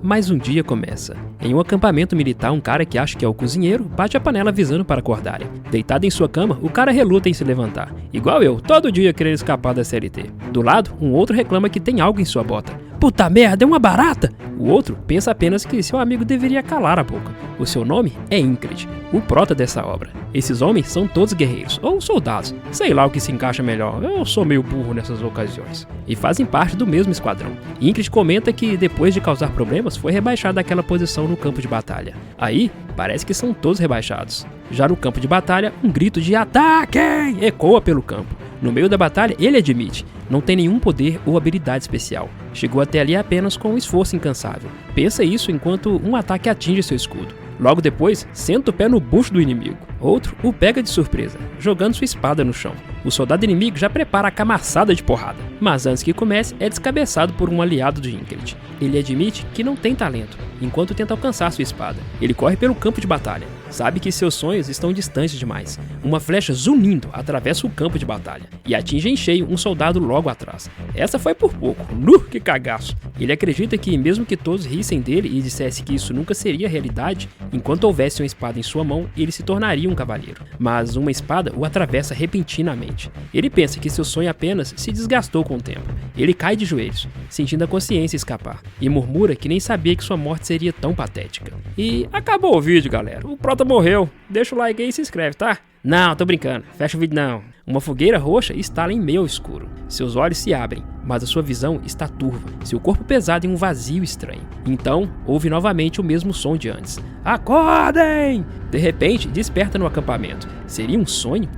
mais um dia começa. Em um acampamento militar, um cara que acha que é o cozinheiro bate a panela avisando para acordarem. Deitado em sua cama, o cara reluta em se levantar. Igual eu, todo dia querendo escapar da CLT. Do lado, um outro reclama que tem algo em sua bota. Puta merda, é uma barata! O outro pensa apenas que seu amigo deveria calar a boca. O seu nome é Ingrid, o prota dessa obra. Esses homens são todos guerreiros, ou soldados, sei lá o que se encaixa melhor, eu sou meio burro nessas ocasiões. E fazem parte do mesmo esquadrão. Ingrid comenta que depois de causar problemas, foi rebaixada daquela posição no campo de batalha. Aí, parece que são todos rebaixados. Já no campo de batalha, um grito de "Ataquem!" ecoa pelo campo. No meio da batalha, ele admite, não tem nenhum poder ou habilidade especial. Chegou até ali apenas com um esforço incansável. Pensa isso enquanto um ataque atinge seu escudo. Logo depois, senta o pé no bucho do inimigo. Outro o pega de surpresa, jogando sua espada no chão. O soldado inimigo já prepara a camaçada de porrada, mas antes que comece, é descabeçado por um aliado de Ingrid. Ele admite que não tem talento, enquanto tenta alcançar sua espada. Ele corre pelo campo de batalha. Sabe que seus sonhos estão distantes demais. Uma flecha zunindo atravessa o campo de batalha e atinge em cheio um soldado logo atrás. Essa foi por pouco. Que cagaço! Ele acredita que, mesmo que todos rissem dele e dissesse que isso nunca seria realidade, enquanto houvesse uma espada em sua mão, ele se tornaria um cavaleiro. Mas uma espada o atravessa repentinamente. Ele pensa que seu sonho apenas se desgastou com o tempo. Ele cai de joelhos, sentindo a consciência escapar, e murmura que nem sabia que sua morte seria tão patética. E acabou o vídeo, galera. O prota morreu. Deixa o like aí e se inscreve, tá? Não, tô brincando. Fecha o vídeo não. Uma fogueira roxa estala em meio ao escuro. Seus olhos se abrem, mas a sua visão está turva, seu corpo pesado em um vazio estranho. Então, ouve novamente o mesmo som de antes. Acordem! De repente, desperta no acampamento. Seria um sonho?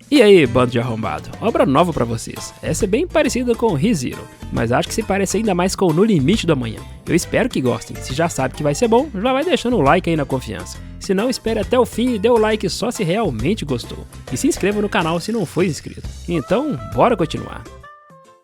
E aí, bando de arrombado, obra nova pra vocês. Essa é bem parecida com ReZero, mas acho que se parece ainda mais com No Limite do Amanhã. Eu espero que gostem. Se já sabe que vai ser bom, já vai deixando o like aí na confiança. Se não, espere até o fim e dê o like só se realmente gostou. E se inscreva no canal se não for inscrito. Então, bora continuar.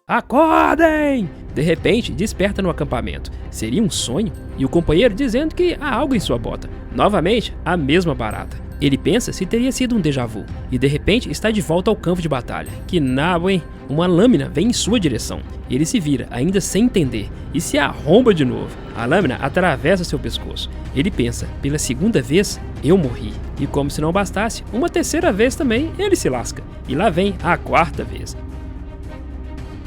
Acordem! De repente, desperta no acampamento. Seria um sonho? E o companheiro dizendo que há algo em sua bota. Novamente, a mesma barata. Ele pensa se teria sido um déjà vu, e de repente está de volta ao campo de batalha. Que nabo, hein? Uma lâmina vem em sua direção. Ele se vira, ainda sem entender, e se arromba de novo. A lâmina atravessa seu pescoço. Ele pensa, pela segunda vez, eu morri. E como se não bastasse, uma terceira vez também, ele se lasca. E lá vem a quarta vez.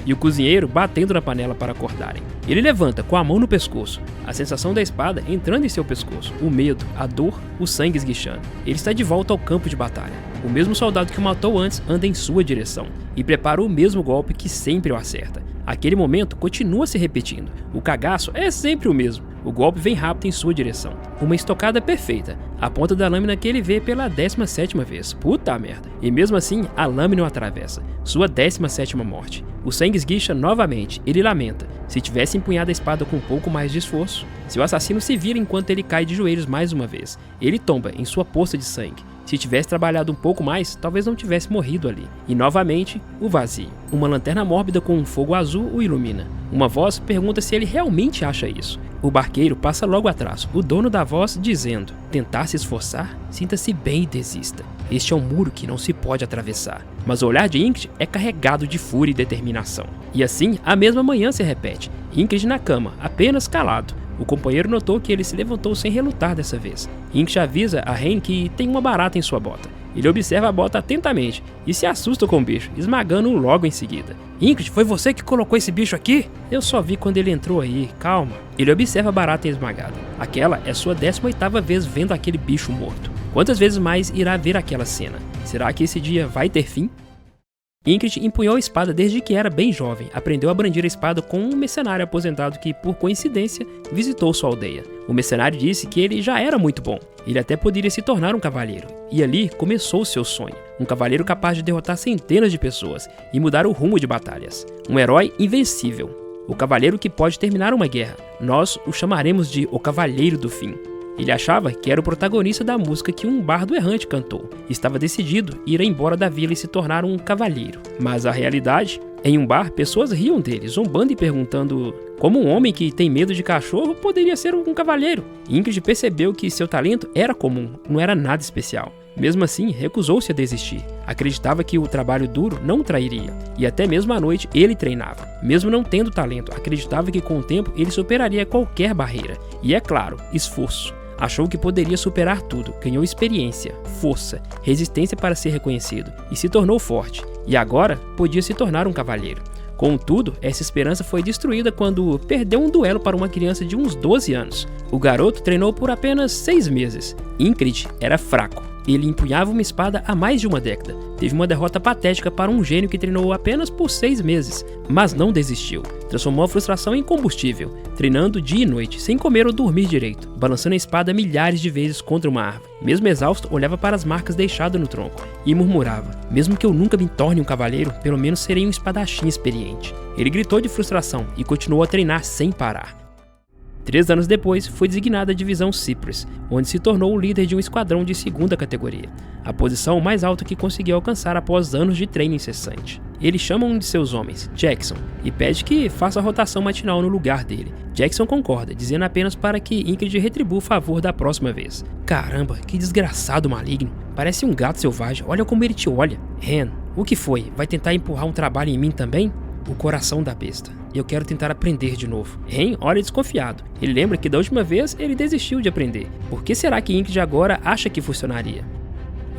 E o cozinheiro batendo na panela para acordarem. Ele levanta com a mão no pescoço, a sensação da espada entrando em seu pescoço, o medo, a dor, o sangue esguichando. Ele está de volta ao campo de batalha. O mesmo soldado que o matou antes anda em sua direção e prepara o mesmo golpe que sempre o acerta. Aquele momento continua se repetindo. O cagaço é sempre o mesmo. O golpe vem rápido em sua direção. Uma estocada perfeita, a ponta da lâmina que ele vê pela 17ª vez. Puta merda. E mesmo assim, a lâmina o atravessa. Sua 17ª morte. O sangue esguicha novamente. Ele lamenta. Se tivesse empunhado a espada com um pouco mais de esforço. Seu assassino se vira enquanto ele cai de joelhos mais uma vez. Ele tomba em sua poça de sangue. Se tivesse trabalhado um pouco mais, talvez não tivesse morrido ali. E novamente, o vazio. Uma lanterna mórbida com um fogo azul o ilumina. Uma voz pergunta se ele realmente acha isso. O barqueiro passa logo atrás, o dono da voz dizendo: tentar se esforçar? Sinta-se bem e desista. Este é um muro que não se pode atravessar. Mas o olhar de Ingrid é carregado de fúria e determinação. E assim, a mesma manhã se repete. Ingrid na cama, apenas calado. O companheiro notou que ele se levantou sem relutar dessa vez. Ingrid avisa a Ren que tem uma barata em sua bota. Ele observa a bota atentamente e se assusta com o bicho, esmagando-o logo em seguida. Ingrid, foi você que colocou esse bicho aqui? Eu só vi quando ele entrou aí, calma. Ele observa a barata esmagada. Aquela é sua 18ª vez vendo aquele bicho morto. Quantas vezes mais irá ver aquela cena? Será que esse dia vai ter fim? Ingrid empunhou a espada desde que era bem jovem. Aprendeu a brandir a espada com um mercenário aposentado que, por coincidência, visitou sua aldeia. O mercenário disse que ele já era muito bom. Ele até poderia se tornar um cavaleiro. E ali começou seu sonho. Um cavaleiro capaz de derrotar centenas de pessoas e mudar o rumo de batalhas. Um herói invencível. O cavaleiro que pode terminar uma guerra. Nós o chamaremos de o Cavaleiro do Fim. Ele achava que era o protagonista da música que um bardo errante cantou. Estava decidido a ir embora da vila e se tornar um cavaleiro. Mas a realidade, em um bar, pessoas riam dele, zombando e perguntando como um homem que tem medo de cachorro poderia ser um cavaleiro. Ingrid percebeu que seu talento era comum, não era nada especial. Mesmo assim, recusou-se a desistir. Acreditava que o trabalho duro não o trairia, e até mesmo à noite ele treinava. Mesmo não tendo talento, acreditava que com o tempo ele superaria qualquer barreira. E é claro, esforço. Achou que poderia superar tudo, ganhou experiência, força, resistência para ser reconhecido, e se tornou forte. E agora, podia se tornar um cavalheiro. Contudo, essa esperança foi destruída quando perdeu um duelo para uma criança de uns 12 anos. O garoto treinou por apenas 6 meses. Ingrid era fraco. Ele empunhava uma espada há mais de uma década. Teve uma derrota patética para um gênio que treinou apenas por 6 meses, mas não desistiu. Transformou a frustração em combustível, treinando dia e noite, sem comer ou dormir direito, balançando a espada milhares de vezes contra uma árvore. Mesmo exausto, olhava para as marcas deixadas no tronco e murmurava: mesmo que eu nunca me torne um cavaleiro, pelo menos serei um espadachim experiente. Ele gritou de frustração e continuou a treinar sem parar. 3 anos depois, foi designado à divisão Cyprus, onde se tornou o líder de um esquadrão de 2ª categoria, a posição mais alta que conseguiu alcançar após anos de treino incessante. Ele chama um de seus homens, Jackson, e pede que faça a rotação matinal no lugar dele. Jackson concorda, dizendo apenas para que Ingrid retribua o favor da próxima vez. Caramba, que desgraçado maligno. Parece um gato selvagem, olha como ele te olha. Ren, o que foi? Vai tentar empurrar um trabalho em mim também? O coração da besta. Eu quero tentar aprender de novo. Ren olha desconfiado. Ele lembra que da última vez ele desistiu de aprender. Por que será que Ingrid agora acha que funcionaria?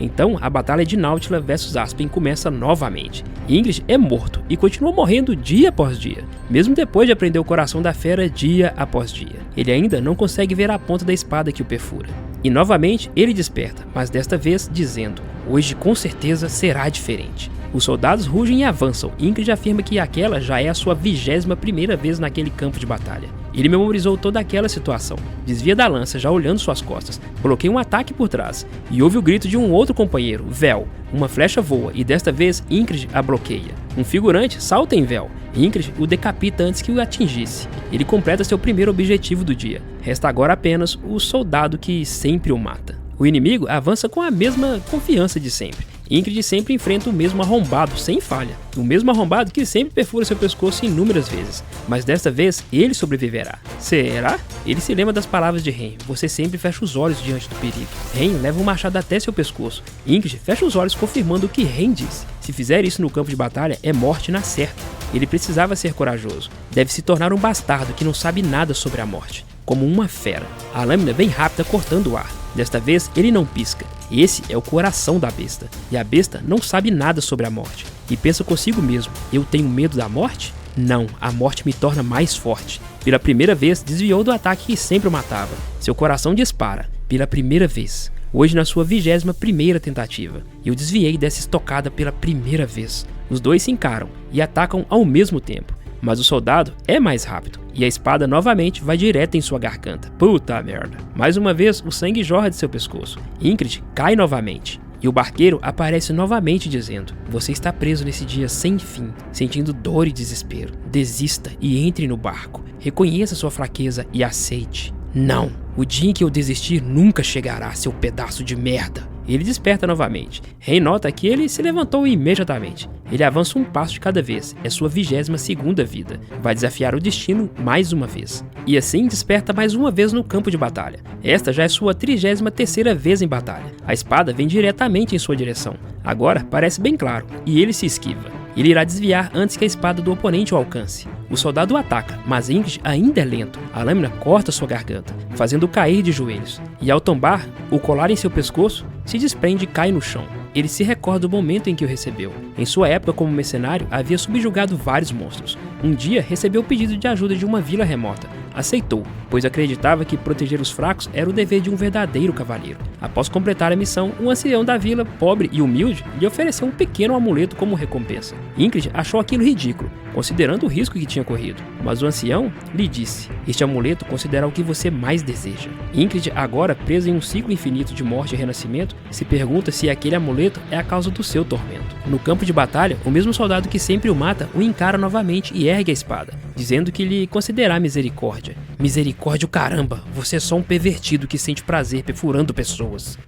Então, a batalha de Nautila vs Aspen começa novamente. Ingrid é morto e continua morrendo dia após dia, mesmo depois de aprender o coração da fera dia após dia. Ele ainda não consegue ver a ponta da espada que o perfura. E novamente ele desperta, mas desta vez dizendo: hoje com certeza será diferente. Os soldados rugem e avançam. Ingrid afirma que aquela já é a sua 21ª vez naquele campo de batalha. Ele memorizou toda aquela situação. Desvia da lança, já olhando suas costas. Bloqueia um ataque por trás. E ouve o grito de um outro companheiro, Vel. Uma flecha voa e desta vez Ingrid a bloqueia. Um figurante salta em Vel. Ingrid o decapita antes que o atingisse. Ele completa seu primeiro objetivo do dia. Resta agora apenas o soldado que sempre o mata. O inimigo avança com a mesma confiança de sempre. Ingrid sempre enfrenta o mesmo arrombado, sem falha. O mesmo arrombado que sempre perfura seu pescoço inúmeras vezes. Mas desta vez, ele sobreviverá. Será? Ele se lembra das palavras de Ren. Você sempre fecha os olhos diante do perigo. Ren leva um machado até seu pescoço. Ingrid fecha os olhos confirmando o que Ren disse. Se fizer isso no campo de batalha, é morte na certa. Ele precisava ser corajoso. Deve se tornar um bastardo que não sabe nada sobre a morte. Como uma fera. A lâmina vem rápida cortando o ar. Desta vez, ele não pisca. Esse é o coração da besta. E a besta não sabe nada sobre a morte. E pensa consigo mesmo: eu tenho medo da morte? Não, a morte me torna mais forte. Pela primeira vez, desviou do ataque que sempre o matava. Seu coração dispara. Pela primeira vez. Hoje na sua 21ª tentativa. Eu desviei dessa estocada pela primeira vez. Os dois se encaram e atacam ao mesmo tempo. Mas o soldado é mais rápido, e a espada novamente vai direto em sua garganta. Puta merda. Mais uma vez, o sangue jorra de seu pescoço. Ingrid cai novamente, e o barqueiro aparece novamente dizendo: você está preso nesse dia sem fim, sentindo dor e desespero. Desista e entre no barco. Reconheça sua fraqueza e aceite. Não, o dia em que eu desistir nunca chegará, seu pedaço de merda. Ele desperta novamente. Ren nota que ele se levantou imediatamente. Ele avança um passo de cada vez. É sua 22ª vida. Vai desafiar o destino mais uma vez. E assim desperta mais uma vez no campo de batalha. Esta já é sua 33ª vez em batalha. A espada vem diretamente em sua direção. Agora parece bem claro. E ele se esquiva. Ele irá desviar antes que a espada do oponente o alcance. O soldado o ataca, mas Ingrid ainda é lento. A lâmina corta sua garganta, fazendo-o cair de joelhos. E ao tombar, o colar em seu pescoço se desprende e cai no chão. Ele se recorda do momento em que o recebeu. Em sua época como mercenário, havia subjugado vários monstros. Um dia, recebeu o pedido de ajuda de uma vila remota. Aceitou, pois acreditava que proteger os fracos era o dever de um verdadeiro cavaleiro. Após completar a missão, um ancião da vila, pobre e humilde, lhe ofereceu um pequeno amuleto como recompensa. Ingrid achou aquilo ridículo, considerando o risco que tinha corrido. Mas o ancião lhe disse: este amuleto considera o que você mais deseja. Ingrid, agora presa em um ciclo infinito de morte e renascimento, se pergunta se aquele amuleto é a causa do seu tormento. No campo de batalha, o mesmo soldado que sempre o mata o encara novamente e ergue a espada, dizendo que lhe concederá misericórdia. Misericórdia o caramba, você é só um pervertido que sente prazer perfurando pessoas.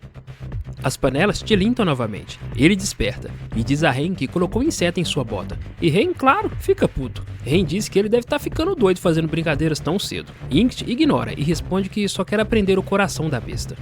As panelas tilintam novamente. Ele desperta e diz a Ren que colocou inseto em sua bota. E Ren, claro, fica puto. Ren diz que ele deve estar ficando doido fazendo brincadeiras tão cedo. Ingrid ignora e responde que só quer aprender o coração da besta.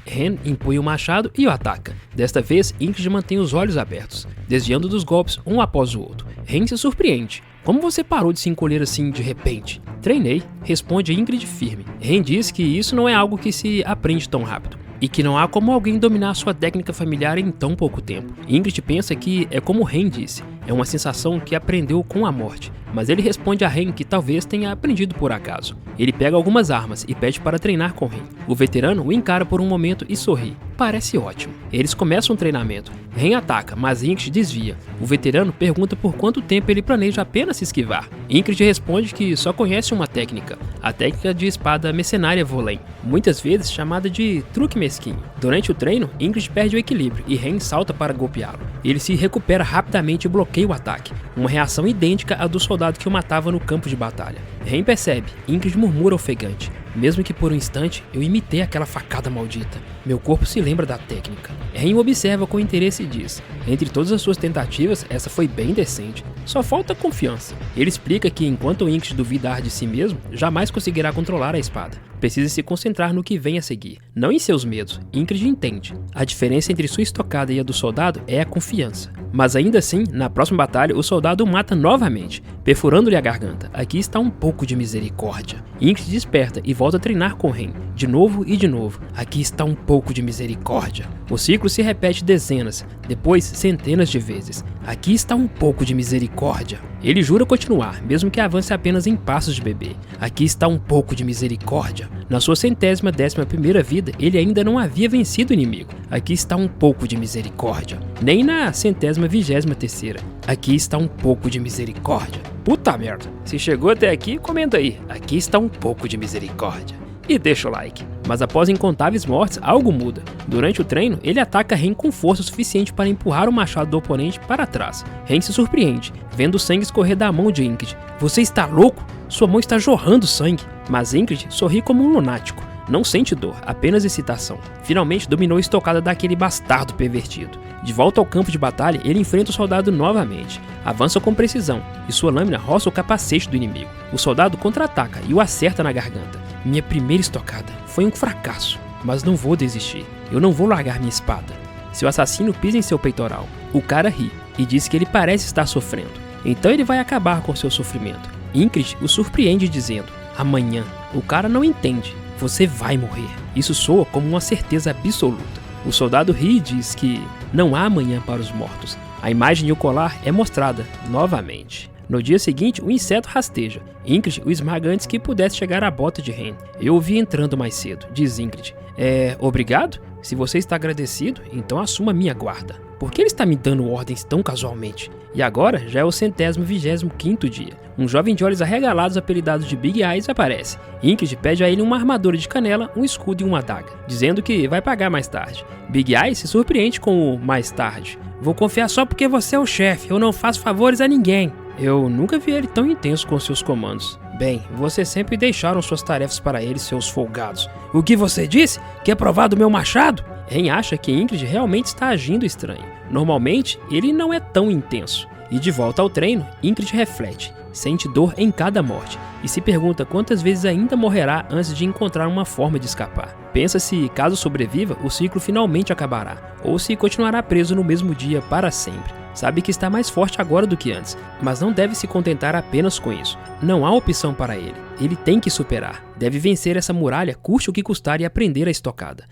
Ren empunha o machado e o ataca. Desta vez, Ingrid mantém os olhos abertos, desviando dos golpes um após o outro. Ren se surpreende. Como você parou de se encolher assim de repente? Treinei, responde Ingrid firme. Ren diz que isso não é algo que se aprende tão rápido, e que não há como alguém dominar sua técnica familiar em tão pouco tempo. Ingrid pensa que é como Ren disse, é uma sensação que aprendeu com a morte, mas ele responde a Ren que talvez tenha aprendido por acaso. Ele pega algumas armas e pede para treinar com Ren. O veterano o encara por um momento e sorri. Parece ótimo. Eles começam um treinamento. Ren ataca, mas Ingrid desvia. O veterano pergunta por quanto tempo ele planeja apenas se esquivar. Ingrid responde que só conhece uma técnica, a técnica de espada mercenária Volem, muitas vezes chamada de truque mesquinho. Durante o treino, Ingrid perde o equilíbrio e Ren salta para golpeá-lo. Ele se recupera rapidamente e bloqueia o ataque, uma reação idêntica à do soldado que o matava no campo de batalha. Ren percebe, Ingrid murmura ofegante. Mesmo que por um instante eu imitei aquela facada maldita, meu corpo se lembra da técnica. Ren observa com interesse e diz, entre todas as suas tentativas, essa foi bem decente, só falta confiança. Ele explica que enquanto Ingrid duvidar de si mesmo, jamais conseguirá controlar a espada. Precisa se concentrar no que vem a seguir, não em seus medos. Ingrid entende. A diferença entre sua estocada e a do soldado é a confiança. Mas ainda assim, na próxima batalha, o soldado o mata novamente, perfurando-lhe a garganta. Aqui está um pouco de misericórdia. Ingrid desperta e volta a treinar com Ren, de novo e de novo. Aqui está um pouco de misericórdia. O ciclo se repete dezenas, depois centenas de vezes. Aqui está um pouco de misericórdia. Ele jura continuar, mesmo que avance apenas em passos de bebê. Aqui está um pouco de misericórdia. Na sua 111ª vida, ele ainda não havia vencido o inimigo. Aqui está um pouco de misericórdia. Nem na 123ª. Aqui está um pouco de misericórdia. Puta merda. Se chegou até aqui, comenta aí. Aqui está um pouco de misericórdia. E deixa o like. Mas após incontáveis mortes, algo muda. Durante o treino, ele ataca Ren com força suficiente para empurrar o machado do oponente para trás. Ren se surpreende, vendo o sangue escorrer da mão de Ingrid. Você está louco? Sua mão está jorrando sangue. Mas Ingrid sorri como um lunático. Não sente dor, apenas excitação. Finalmente dominou a estocada daquele bastardo pervertido. De volta ao campo de batalha, ele enfrenta o soldado novamente. Avança com precisão, e sua lâmina roça o capacete do inimigo. O soldado contra-ataca e o acerta na garganta. Minha primeira estocada foi um fracasso, mas não vou desistir. Eu não vou largar minha espada. Seu assassino pisa em seu peitoral. O cara ri e diz que ele parece estar sofrendo. Então ele vai acabar com seu sofrimento. Ingrid o surpreende dizendo, amanhã. O cara não entende. Você vai morrer. Isso soa como uma certeza absoluta. O soldado ri e diz que não há amanhã para os mortos. A imagem e o colar é mostrada novamente. No dia seguinte, o inseto rasteja. Ingrid o esmaga antes que pudesse chegar à bota de Ren. Eu o vi entrando mais cedo, diz Ingrid. Obrigado? Se você está agradecido, então assuma minha guarda. Por que ele está me dando ordens tão casualmente? E agora já é o 125º dia. Um jovem de olhos arregalados apelidado de Big Eyes aparece. Ingrid pede a ele uma armadura de canela, um escudo e uma adaga, dizendo que vai pagar mais tarde. Big Eyes se surpreende com o mais tarde. Vou confiar só porque você é o chefe, eu não faço favores a ninguém. Eu nunca vi ele tão intenso com seus comandos. Bem, vocês sempre deixaram suas tarefas para ele, seus folgados. O que você disse? Quer provar do meu machado? Ren acha que Ingrid realmente está agindo estranho. Normalmente, ele não é tão intenso. E de volta ao treino, Ingrid reflete, sente dor em cada morte e se pergunta quantas vezes ainda morrerá antes de encontrar uma forma de escapar. Pensa se, caso sobreviva, o ciclo finalmente acabará, ou se continuará preso no mesmo dia para sempre. Sabe que está mais forte agora do que antes, mas não deve se contentar apenas com isso. Não há opção para ele. Ele tem que superar. Deve vencer essa muralha, custe o que custar, e aprender a estocada.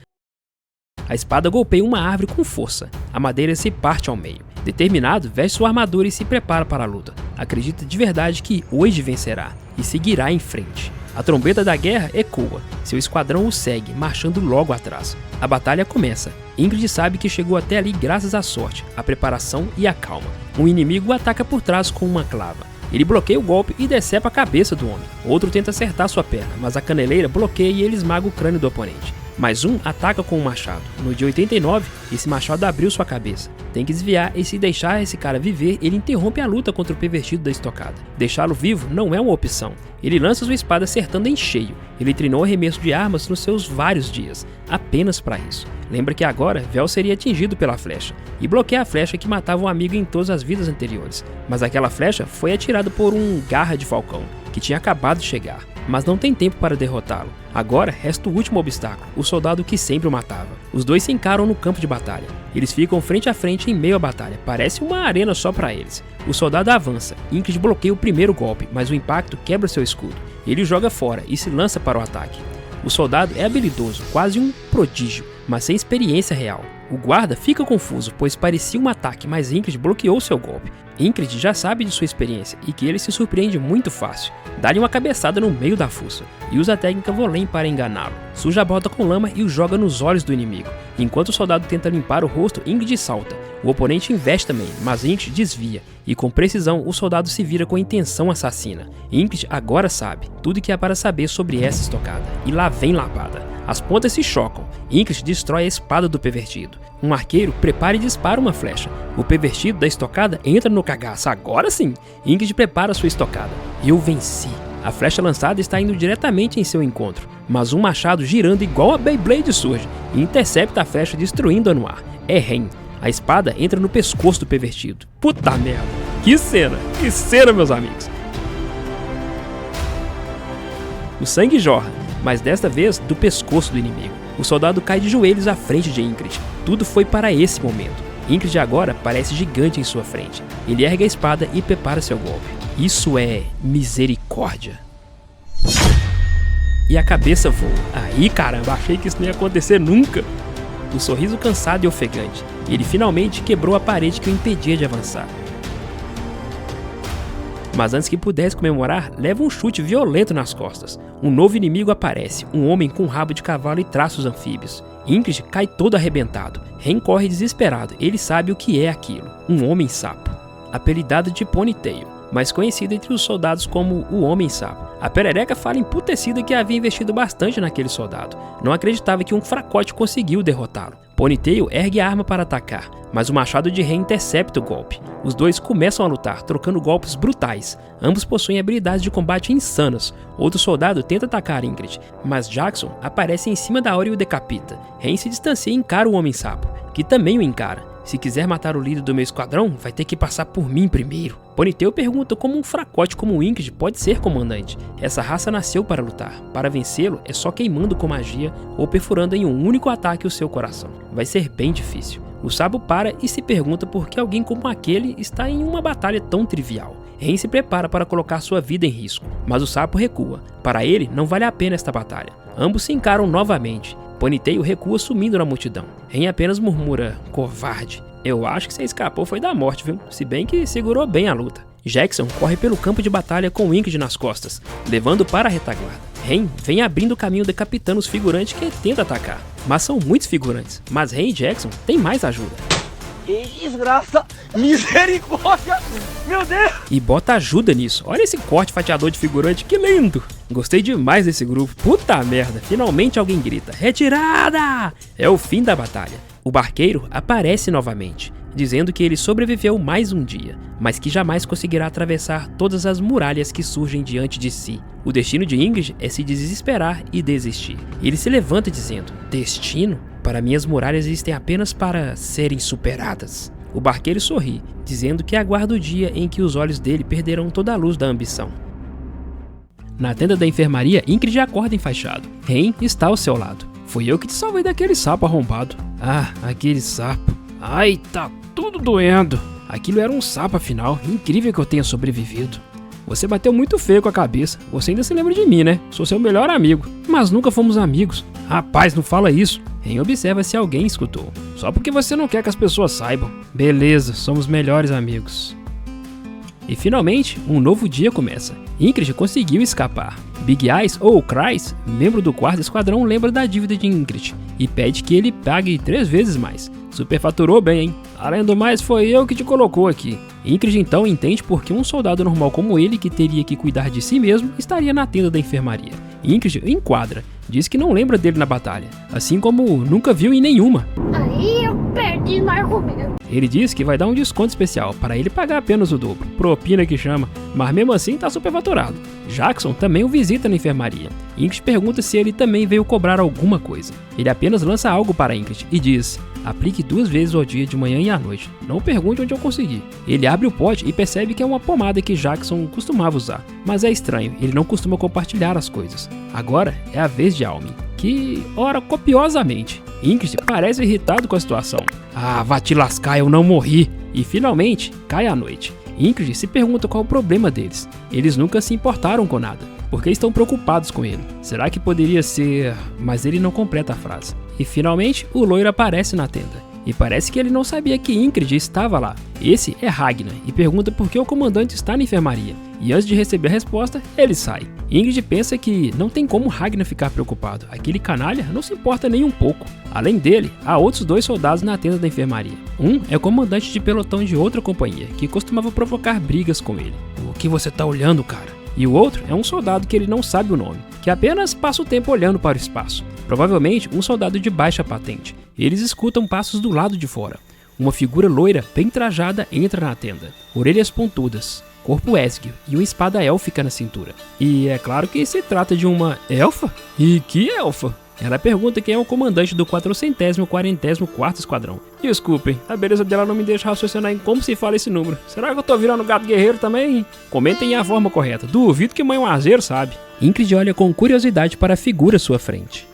A espada golpeia uma árvore com força. A madeira se parte ao meio. Determinado, veste sua armadura e se prepara para a luta. Acredita de verdade que hoje vencerá e seguirá em frente. A trombeta da guerra ecoa. Seu esquadrão o segue, marchando logo atrás. A batalha começa. Ingrid sabe que chegou até ali graças à sorte, à preparação e à calma. Um inimigo o ataca por trás com uma clava. Ele bloqueia o golpe e decepa a cabeça do homem. Outro tenta acertar sua perna, mas a caneleira bloqueia e ele esmaga o crânio do oponente. Mais um ataca com um machado. No dia 89, esse machado abriu sua cabeça. Tem que desviar e se deixar esse cara viver, ele interrompe a luta contra o pervertido da estocada. Deixá-lo vivo não é uma opção. Ele lança sua espada acertando em cheio. Ele treinou arremesso de armas nos seus vários dias, apenas para isso. Lembra que agora Vel seria atingido pela flecha, e bloqueia a flecha que matava um amigo em todas as vidas anteriores. Mas aquela flecha foi atirada por um garra de falcão, que tinha acabado de chegar. mas não tem tempo para derrotá-lo. Agora resta o último obstáculo, o soldado que sempre o matava. Os dois se encaram no campo de batalha. Eles ficam frente a frente em meio à batalha, parece uma arena só para eles. O soldado avança, Ingrid bloqueia o primeiro golpe, mas o impacto quebra seu escudo. Ele o joga fora e se lança para o ataque. O soldado é habilidoso, quase um prodígio, mas sem experiência real. O guarda fica confuso, pois parecia um ataque, mas Ingrid bloqueou seu golpe. Ingrid já sabe de sua experiência e que ele se surpreende muito fácil. Dá-lhe uma cabeçada no meio da fuça e usa a técnica Volem para enganá-lo. Suja a bota com lama e o joga nos olhos do inimigo. Enquanto o soldado tenta limpar o rosto, Ingrid salta. O oponente investe também, mas Ingrid desvia. E com precisão, o soldado se vira com intenção assassina. Ingrid agora sabe tudo que há para saber sobre essa estocada. E lá vem lapada. As pontas se chocam. Ingrid destrói a espada do pervertido. Um arqueiro prepara e dispara uma flecha. O pervertido da estocada entra no cagaço. Agora sim, Ingrid prepara sua estocada. Eu venci. A flecha lançada está indo diretamente em seu encontro, mas um machado girando igual a Beyblade surge e intercepta a flecha, destruindo-a no ar. É Ren. A espada entra no pescoço do pervertido. Puta merda. Que cena, meus amigos. O sangue jorra, mas desta vez do pescoço do inimigo. O soldado cai de joelhos à frente de Ingrid. Tudo foi para esse momento. Ingrid agora parece gigante em sua frente. Ele ergue a espada e prepara seu golpe. Isso é misericórdia. E a cabeça voa. Aí caramba, achei que isso não ia acontecer nunca. Um sorriso cansado e ofegante. Ele finalmente quebrou a parede que o impedia de avançar. Mas antes que pudesse comemorar, leva um chute violento nas costas. Um novo inimigo aparece, um homem com rabo de cavalo e traços anfíbios. Ingrid cai todo arrebentado. Ren corre desesperado, ele sabe o que é aquilo. Um homem-sapo. Apelidado de Ponytail, mas conhecido entre os soldados como o Homem-Sapo. A perereca fala emputecida que havia investido bastante naquele soldado. Não acreditava que um fracote conseguiu derrotá-lo. Ponytail ergue a arma para atacar, mas o machado de Ren intercepta o golpe. Os dois começam a lutar, trocando golpes brutais. Ambos possuem habilidades de combate insanas. Outro soldado tenta atacar Ingrid, mas Jackson aparece em cima da hora e o decapita. Ren se distancia e encara o Homem-Sapo, que também o encara. Se quiser matar o líder do meu esquadrão, vai ter que passar por mim primeiro. Ponytail pergunta como um fracote como Ingrid pode ser comandante. Essa raça nasceu para lutar. Para vencê-lo, é só queimando com magia ou perfurando em um único ataque o seu coração. Vai ser bem difícil. O Sapo para e se pergunta por que alguém como aquele está em uma batalha tão trivial. Ren se prepara para colocar sua vida em risco, mas o Sapo recua. Para ele, não vale a pena esta batalha. Ambos se encaram novamente. Ponytail recua sumindo na multidão. Ren apenas murmura, covarde. Eu acho que você escapou foi da morte, viu? Se bem que segurou bem a luta. Jackson corre pelo campo de batalha com Ingrid nas costas, levando para a retaguarda. Ren vem abrindo o caminho decapitando os figurantes que tenta atacar. Mas são muitos figurantes, mas Ren e Jackson têm mais ajuda. Que desgraça! Misericórdia! Meu Deus! E bota ajuda nisso. Olha esse corte fatiador de figurante, que lindo! Gostei demais desse grupo. Puta merda, finalmente alguém grita, retirada! É o fim da batalha. O barqueiro aparece novamente, dizendo que ele sobreviveu mais um dia, mas que jamais conseguirá atravessar todas as muralhas que surgem diante de si. O destino de Ingrid é se desesperar e desistir. Ele se levanta dizendo, destino? Para mim as muralhas existem apenas para serem superadas. O barqueiro sorri, dizendo que aguarda o dia em que os olhos dele perderão toda a luz da ambição. Na tenda da enfermaria, Ingrid acorda enfaixado. Ren está ao seu lado. Fui eu que te salvei daquele sapo arrombado. Ah, aquele sapo. Ai, tá tudo doendo. Aquilo era um sapo afinal. Incrível que eu tenha sobrevivido. Você bateu muito feio com a cabeça. Você ainda se lembra de mim, né? Sou seu melhor amigo. Mas nunca fomos amigos. Rapaz, não fala isso. Ren observa se alguém escutou. Só porque você não quer que as pessoas saibam. Beleza, somos melhores amigos. E finalmente, um novo dia começa. Ingrid conseguiu escapar. Big Eyes, ou Chrys, membro do quarto esquadrão, lembra da dívida de Ingrid e pede que ele pague 3 vezes mais. Superfaturou bem, hein? Além do mais, foi eu que te colocou aqui. Ingrid então entende por que um soldado normal como ele, que teria que cuidar de si mesmo, estaria na tenda da enfermaria. Ingrid o enquadra, diz que não lembra dele na batalha, assim como nunca viu em nenhuma. Aí eu perdi no argumento. Ele diz que vai dar um desconto especial para ele pagar apenas o dobro, propina que chama, mas mesmo assim tá superfaturado. Jackson também o visita na enfermaria. Ingrid pergunta se ele também veio cobrar alguma coisa. Ele apenas lança algo para Ingrid e diz, Aplique 2 vezes ao dia, de manhã e à noite. Não pergunte onde eu consegui. Ele abre o pote e percebe que é uma pomada que Jackson costumava usar. Mas é estranho, ele não costuma compartilhar as coisas. Agora é a vez de Almin, que ora copiosamente. Ingrid parece irritado com a situação. Ah, vá te lascar, eu não morri. E finalmente, cai a noite. Ingrid se pergunta qual o problema deles. Eles nunca se importaram com nada, porque estão preocupados com ele. Será que poderia ser... Mas ele não completa a frase. E finalmente, o loiro aparece na tenda. E parece que ele não sabia que Ingrid estava lá. Esse é Ragnar e pergunta por que o comandante está na enfermaria. E antes de receber a resposta, ele sai. Ingrid pensa que não tem como Ragnar ficar preocupado. Aquele canalha não se importa nem um pouco. Além dele, há outros 2 soldados na tenda da enfermaria. Um é o comandante de pelotão de outra companhia, que costumava provocar brigas com ele. O que você tá olhando, cara? E o outro é um soldado que ele não sabe o nome, que apenas passa o tempo olhando para o espaço. Provavelmente um soldado de baixa patente. Eles escutam passos do lado de fora. Uma figura loira, bem trajada, entra na tenda. Orelhas pontudas, corpo esguio e uma espada élfica na cintura. E é claro que se trata de uma elfa? E que elfa? Ela pergunta quem é o comandante do 444º Esquadrão. Desculpem, a beleza dela não me deixa raciocinar em como se fala esse número. Será que eu tô virando gato guerreiro também? Comentem a forma correta. Duvido que mãe Azeiro sabe. Ingrid olha com curiosidade para a figura à sua frente.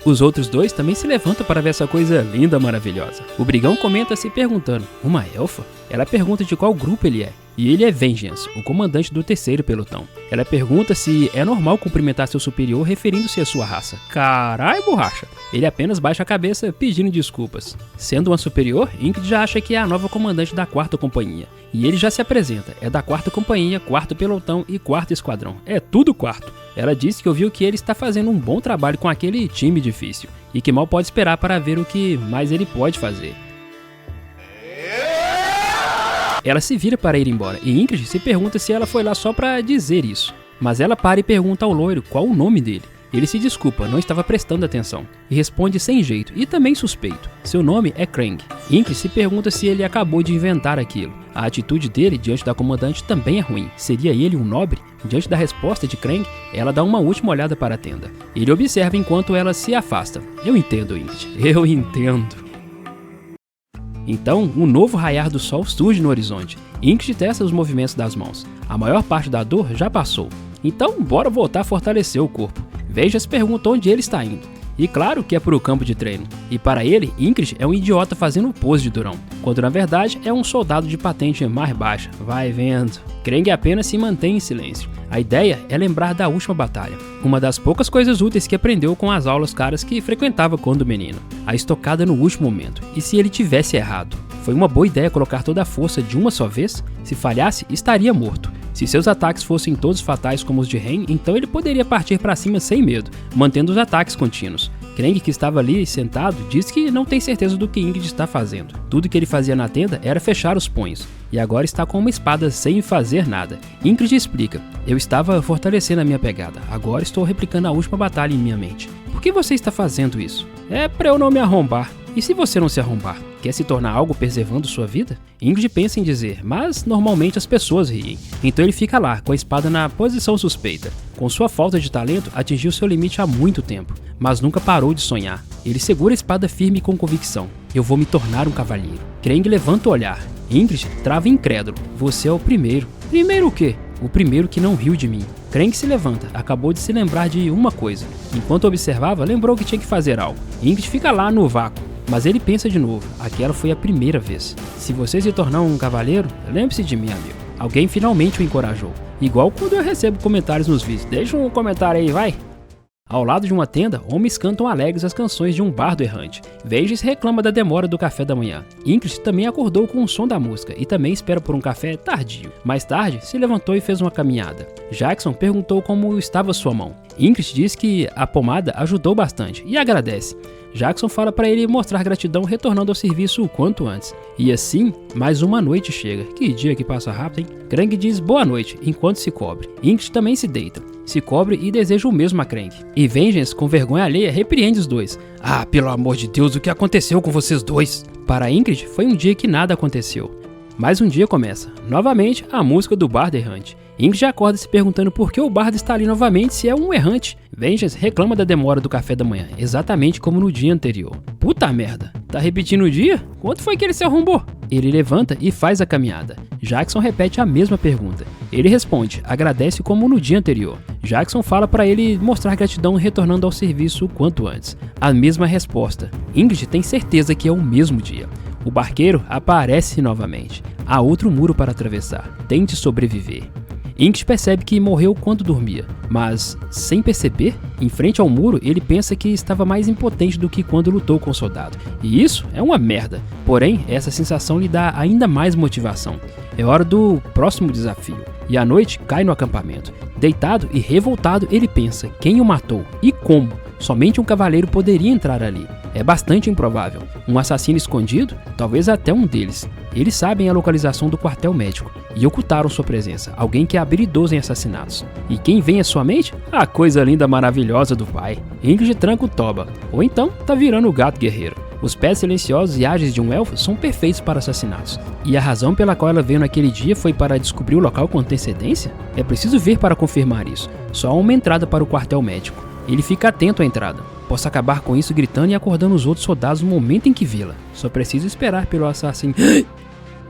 Os outros 2 também se levantam para ver essa coisa linda, maravilhosa. O brigão comenta se perguntando, uma elfa? Ela pergunta de qual grupo ele é. E ele é Vengeance, o comandante do 3º pelotão. Ela pergunta se é normal cumprimentar seu superior referindo-se à sua raça. Carai, borracha! Ele apenas baixa a cabeça pedindo desculpas. Sendo uma superior, Ingrid já acha que é a nova comandante da 4ª companhia. E ele já se apresenta, é da 4ª companhia, 4º pelotão e 4º esquadrão. É tudo 4º. Ela disse que ouviu que ele está fazendo um bom trabalho com aquele time difícil. E que mal pode esperar para ver o que mais ele pode fazer. Ela se vira para ir embora e Ingrid se pergunta se ela foi lá só para dizer isso. Mas ela para e pergunta ao loiro qual o nome dele. Ele se desculpa, não estava prestando atenção, e responde sem jeito e também suspeito. Seu nome é Krang. Ingrid se pergunta se ele acabou de inventar aquilo. A atitude dele diante da comandante também é ruim. Seria ele um nobre? Diante da resposta de Krang, ela dá uma última olhada para a tenda. Ele observa enquanto ela se afasta. Eu entendo, Ingrid. Eu entendo. Então, um novo raiar do sol surge no horizonte. Ingrid testa os movimentos das mãos. A maior parte da dor já passou. Então, bora voltar a fortalecer o corpo. Vejas pergunta onde ele está indo. E claro que é para o campo de treino. E para ele, Ingrid é um idiota fazendo pose de durão, quando na verdade é um soldado de patente mais baixa. Vai vendo. Krang apenas se mantém em silêncio. A ideia é lembrar da última batalha. Uma das poucas coisas úteis que aprendeu com as aulas caras que frequentava quando menino. A estocada no último momento. E se ele tivesse errado? Foi uma boa ideia colocar toda a força de uma só vez? Se falhasse, estaria morto. Se seus ataques fossem todos fatais como os de Ren, então ele poderia partir para cima sem medo, mantendo os ataques contínuos. Krang, que estava ali sentado, diz que não tem certeza do que Ingrid está fazendo. Tudo que ele fazia na tenda era fechar os punhos, e agora está com uma espada sem fazer nada. Ingrid explica, eu estava fortalecendo a minha pegada, agora estou replicando a última batalha em minha mente. Por que você está fazendo isso? É para eu não me arrombar. E se você não se arrombar? Quer se tornar algo preservando sua vida? Ingrid pensa em dizer, mas normalmente as pessoas riem. Então ele fica lá, com a espada na posição suspeita. Com sua falta de talento, atingiu seu limite há muito tempo, mas nunca parou de sonhar. Ele segura a espada firme com convicção. Eu vou me tornar um cavalheiro. Krang levanta o olhar. Ingrid trava incrédulo. Você é o primeiro. Primeiro o quê? O primeiro que não riu de mim. Krang se levanta, acabou de se lembrar de uma coisa. Enquanto observava, lembrou que tinha que fazer algo. Ingrid fica lá no vácuo. Mas ele pensa de novo, aquela foi a primeira vez. Se você se tornar um cavaleiro, lembre-se de mim, amigo. Alguém finalmente o encorajou. Igual quando eu recebo comentários nos vídeos. Deixa um comentário aí, vai! Ao lado de uma tenda, homens cantam alegres as canções de um bardo errante. Vejas reclama da demora do café da manhã. Ingrid também acordou com o som da música e também espera por um café tardio. Mais tarde, se levantou e fez uma caminhada. Jackson perguntou como estava sua mão. Ingrid diz que a pomada ajudou bastante e agradece. Jackson fala para ele mostrar gratidão retornando ao serviço o quanto antes. E assim, mais uma noite chega. Que dia que passa rápido, hein? Krang diz boa noite enquanto se cobre. Ingrid também se deita. Se cobre e deseja o mesmo a Krang. E Vengeance, com vergonha alheia, repreende os dois. Ah, pelo amor de Deus, o que aconteceu com vocês dois? Para Ingrid, foi um dia que nada aconteceu. Mais um dia começa. Novamente, a música do bardo errante. Ingrid acorda se perguntando por que o bardo está ali novamente se é um errante. Vengeance reclama da demora do café da manhã, exatamente como no dia anterior. Puta merda! Tá repetindo o dia? Quanto foi que ele se arrombou? Ele levanta e faz a caminhada. Jackson repete a mesma pergunta. Ele responde, agradece como no dia anterior. Jackson fala para ele mostrar gratidão retornando ao serviço o quanto antes. A mesma resposta. Ingrid tem certeza que é o mesmo dia. O barqueiro aparece novamente. Há outro muro para atravessar. Tente sobreviver. Ingrid percebe que morreu quando dormia, mas, sem perceber, em frente ao muro ele pensa que estava mais impotente do que quando lutou com o soldado. E isso é uma merda, porém essa sensação lhe dá ainda mais motivação. É hora do próximo desafio, e a noite cai no acampamento. Deitado e revoltado ele pensa quem o matou e como. Somente um cavaleiro poderia entrar ali. É bastante improvável. Um assassino escondido? Talvez até um deles. Eles sabem a localização do quartel médico e ocultaram sua presença, alguém que é habilidoso em assassinatos. E quem vem à sua mente? A coisa linda maravilhosa do pai. Ingrid tranca o toba, ou então tá virando o gato guerreiro. Os pés silenciosos e ágeis de um elfo são perfeitos para assassinatos. E a razão pela qual ela veio naquele dia foi para descobrir o local com antecedência? É preciso ver para confirmar isso. Só há uma entrada para o quartel médico. Ele fica atento à entrada. Posso acabar com isso gritando e acordando os outros soldados no momento em que vê-la. Só preciso esperar pelo assassino.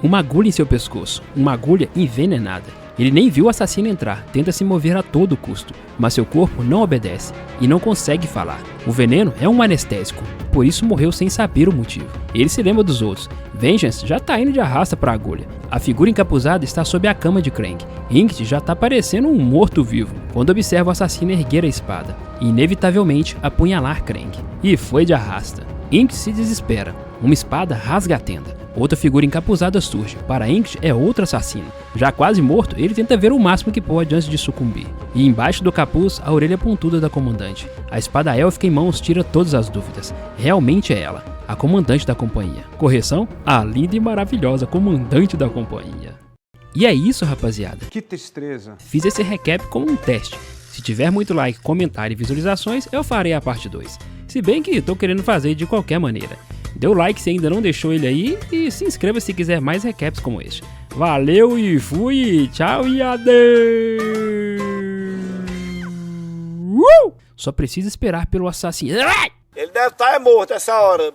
Uma agulha em seu pescoço. Uma agulha envenenada. Ele nem viu o assassino entrar, tenta se mover a todo custo, mas seu corpo não obedece e não consegue falar. O veneno é um anestésico, por isso morreu sem saber o motivo. Ele se lembra dos outros. Vengeance já tá indo de arrasta pra agulha. A figura encapuzada está sob a cama de Krang. Ingrid já tá parecendo um morto-vivo quando observa o assassino erguer a espada e inevitavelmente apunhalar Krang. E foi de arrasta. Ingrid se desespera. Uma espada rasga a tenda. Outra figura encapuzada surge. Para Ingrid é outro assassino. Já quase morto, ele tenta ver o máximo que pode antes de sucumbir. E embaixo do capuz, a orelha pontuda da comandante. A espada élfica em mãos tira todas as dúvidas. Realmente é ela, a comandante da companhia. Correção? A linda e maravilhosa comandante da companhia. E é isso, rapaziada. Que tristeza. Fiz esse recap como um teste. Se tiver muito like, comentário e visualizações, eu farei a parte 2. Se bem que tô querendo fazer de qualquer maneira. Dê o like se ainda não deixou ele aí e se inscreva se quiser mais recaps como este. Valeu e fui, tchau e adeus! Só precisa esperar pelo assassino. Ele deve estar morto essa hora.